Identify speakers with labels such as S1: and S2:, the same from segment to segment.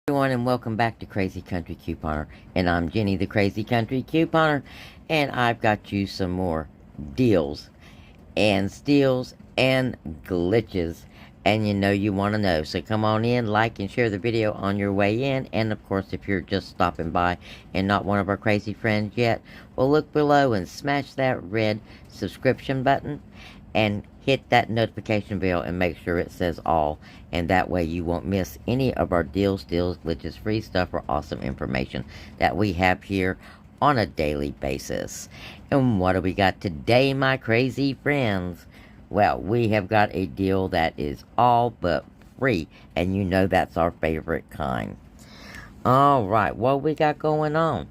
S1: Everyone, and welcome back to Crazy Country Couponer. And I'm Jenny, the Crazy Country Couponer, and I've got you some more deals and steals and glitches. And you want to know. So come on in, like and share the video on your way in. And of course, if you're just stopping by and not one of our crazy friends yet, well, look below and smash that red subscription button and hit that notification bell and make sure it says all, and that way you won't miss any of our deals, glitches, free stuff, or awesome information that we have here on a daily basis. And what do we got today, my crazy friends? Well, we have got a deal that is all but free, and that's our favorite kind. Alright, what we got going on?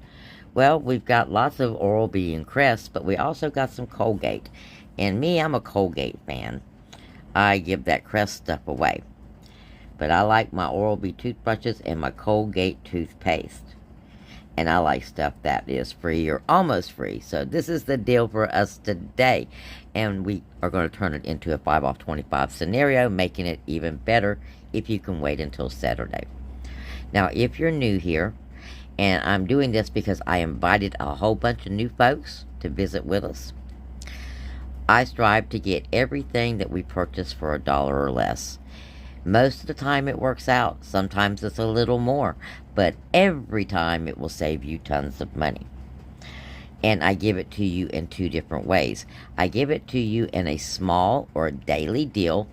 S1: Well, we've got lots of Oral-B and Crest, but we also got some Colgate. And me, I'm a Colgate fan. I give that Crest stuff away. But I like my Oral-B toothbrushes and my Colgate toothpaste. And I like stuff that is free or almost free. So this is the deal for us today. And we are going to turn it into a 5 off 25 scenario, making it even better if you can wait until Saturday. Now, if you're new here, and I'm doing this because I invited a whole bunch of new folks to visit with us, I strive to get everything that we purchase for $1 or less. Most of the time it works out. Sometimes it's a little more. But every time it will save you tons of money. And I give it to you in two different ways. I give it to you in a small or a daily deal.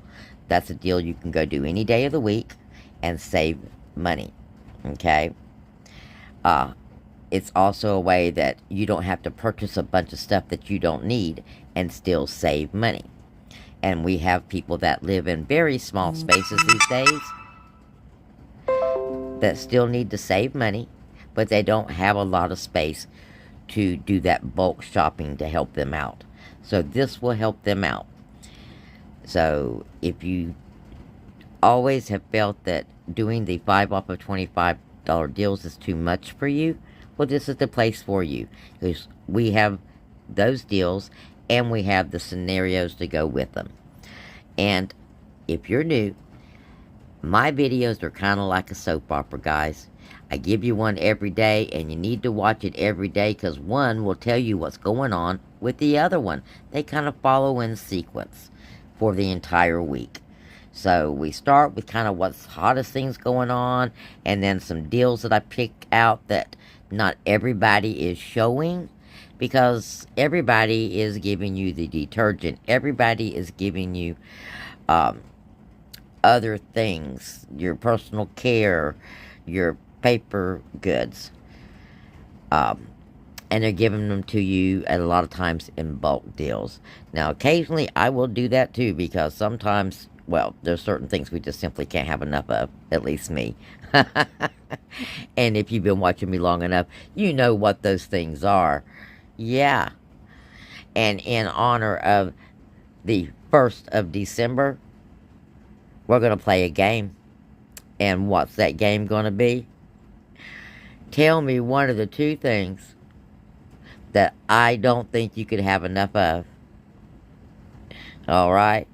S1: That's a deal you can go do any day of the week and save money. Okay? It's also a way that you don't have to purchase a bunch of stuff that you don't need and still save money. And we have people that live in very small spaces these days that still need to save money, but they don't have a lot of space to do that bulk shopping to help them out. So this will help them out. So if you always have felt that doing the 5 off of $25 deals is too much for you, well, this is the place for you. Because we have those deals and we have the scenarios to go with them. And if you're new, my videos are kind of like a soap opera, guys. I give you one every day, and you need to watch it every day because one will tell you what's going on with the other one. They kind of follow in sequence for the entire week. So we start with kind of what's hottest things going on, and then some deals that I pick out that not everybody is showing, because everybody is giving you the detergent. Everybody is giving you other things, your personal care, your paper goods. And they're giving them to you at a lot of times in bulk deals. Now, occasionally I will do that too, because sometimes, well, there's certain things we just simply can't have enough of, at least me. And if you've been watching me long enough, you know what those things are. Yeah. And in honor of the 1st of December, we're going to play a game. And what's that game going to be? Tell me one of the two things that I don't think you could have enough of. Alright?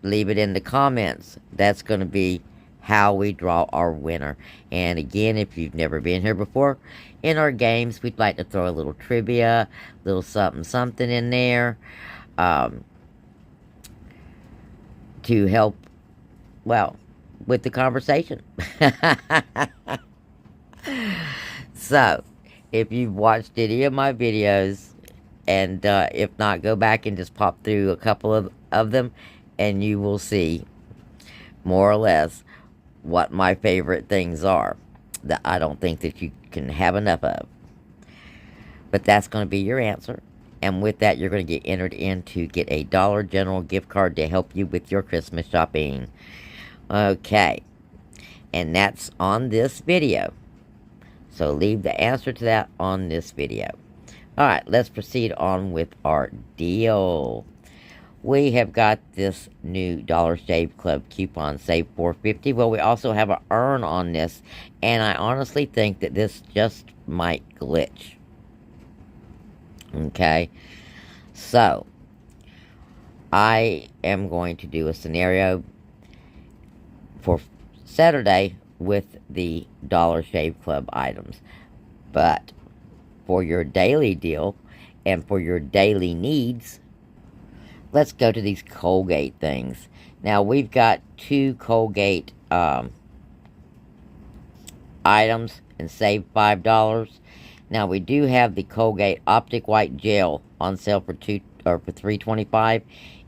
S1: Leave it in the comments. That's going to be how we draw our winner. And again, if you've never been here before, in our games, we'd like to throw a little trivia, a little something in there, to help, well, with the conversation. So, if you've watched any of my videos, and if not, go back and just pop through a couple of them, and you will see, more or less, what my favorite things are that I don't think that you can have enough of. But that's going to be your answer. And with that, you're going to get entered in to get a Dollar General gift card to help you with your Christmas shopping. Okay. And that's on this video. So leave the answer to that on this video. Alright, let's proceed on with our deal. We have got this new Dollar Shave Club coupon, save $4.50. Well, we also have an earn on this, and I honestly think that this just might glitch. Okay, so I am going to do a scenario for Saturday with the Dollar Shave Club items. But for your daily deal and for your daily needs, let's go to these Colgate things. Now, we've got 2 Colgate items and save $5. Now, we do have the Colgate Optic White Gel on sale for $3.25.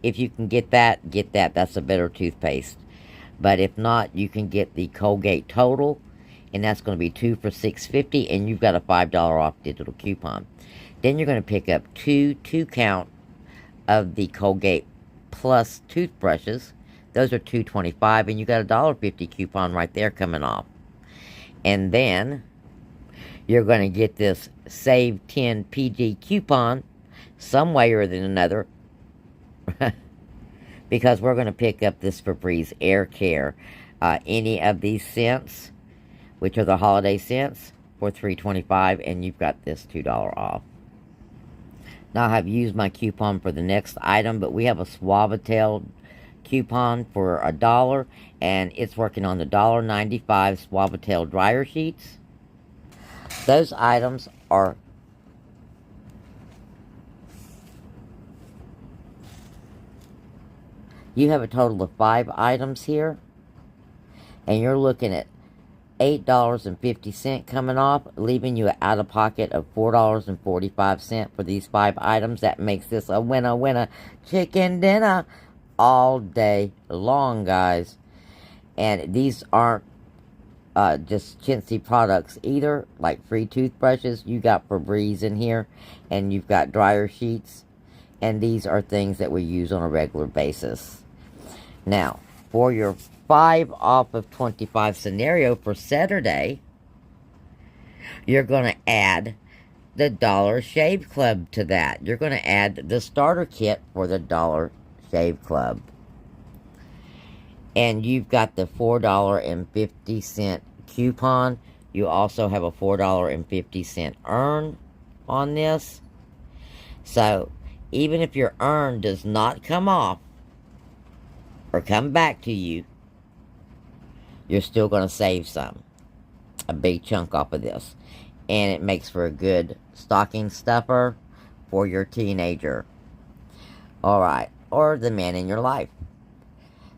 S1: If you can get that, get that. That's a better toothpaste. But if not, you can get the Colgate Total, and that's going to be 2 for $6.50, and you've got a $5 off digital coupon. Then you're going to pick up 2 count of the Colgate Plus toothbrushes. Those are $2.25, and you got a $1.50 coupon right there coming off. And then you're going to get this Save 10 PG coupon some way or another, because we're going to pick up this Febreze Air Care. Any of these scents, which are the holiday scents, for $3.25, and you've got this $2 off. Now, I have used my coupon for the next item, but we have a Suavitel coupon for $1, and it's working on the $1.95 Suavitel dryer sheets. Those items are you have a total of 5 items here, and you're looking at $8.50 coming off, leaving you out of pocket of $4.45 for these 5 items. That makes this a winner chicken dinner all day long, guys. And these aren't just chintzy products either, like free toothbrushes. You got Febreze in here, and you've got dryer sheets, and these are things that we use on a regular basis. Now, for your 5 off of 25 scenario for Saturday, you're going to add the Dollar Shave Club to that. You're going to add the starter kit for the Dollar Shave Club. And you've got the $4.50 coupon. You also have a $4.50 earn on this. So, even if your earn does not come off or come back to you, you're still going to save some. A big chunk off of this. And it makes for a good stocking stuffer for your teenager. Alright. Or the man in your life.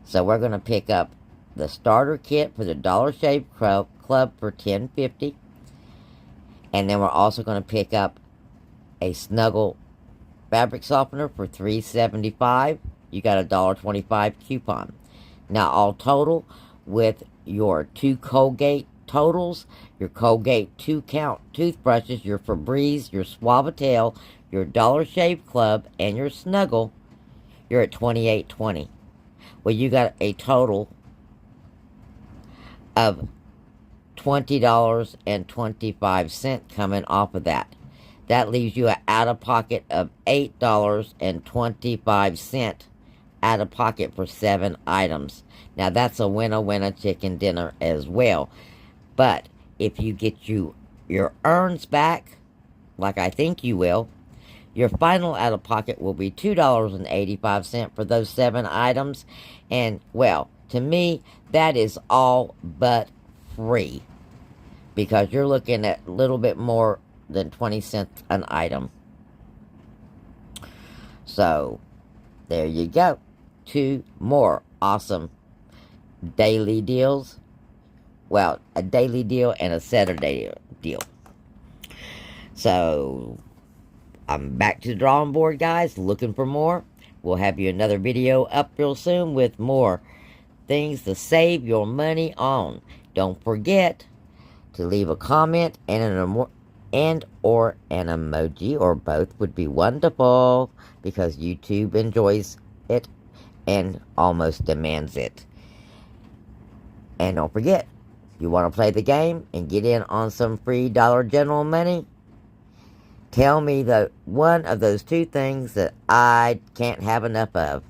S1: So we're going to pick up the starter kit for the Dollar Shave Club for $10.50. And then we're also going to pick up a Snuggle fabric softener for $3.75. You got a $1.25 coupon. Now, all total, with your 2 Colgate totals, your Colgate 2 count toothbrushes, your Febreze, your Suavitel, your Dollar Shave Club, and your Snuggle, you're at $28.20. Well, you got a total of $20.25 coming off of that. That leaves you out of pocket of $8.25 out of pocket for 7 items. Now, that's a winner chicken dinner as well. But if you get your earns back, like I think you will, your final out of pocket will be $2.85 for those 7 items. And, well, to me, that is all but free, because you're looking at a little bit more than 20 cents an item. So, there you go. 2 more awesome daily deals. Well, a daily deal and a Saturday deal. So, I'm back to the drawing board, guys, looking for more. We'll have you another video up real soon with more things to save your money on. Don't forget to leave a comment and or an emoji, or both would be wonderful, because YouTube enjoys it and almost demands it. And don't forget, if you want to play the game and get in on some free Dollar General money, tell me the one of those 2 things that I can't have enough of.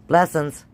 S1: Blessings.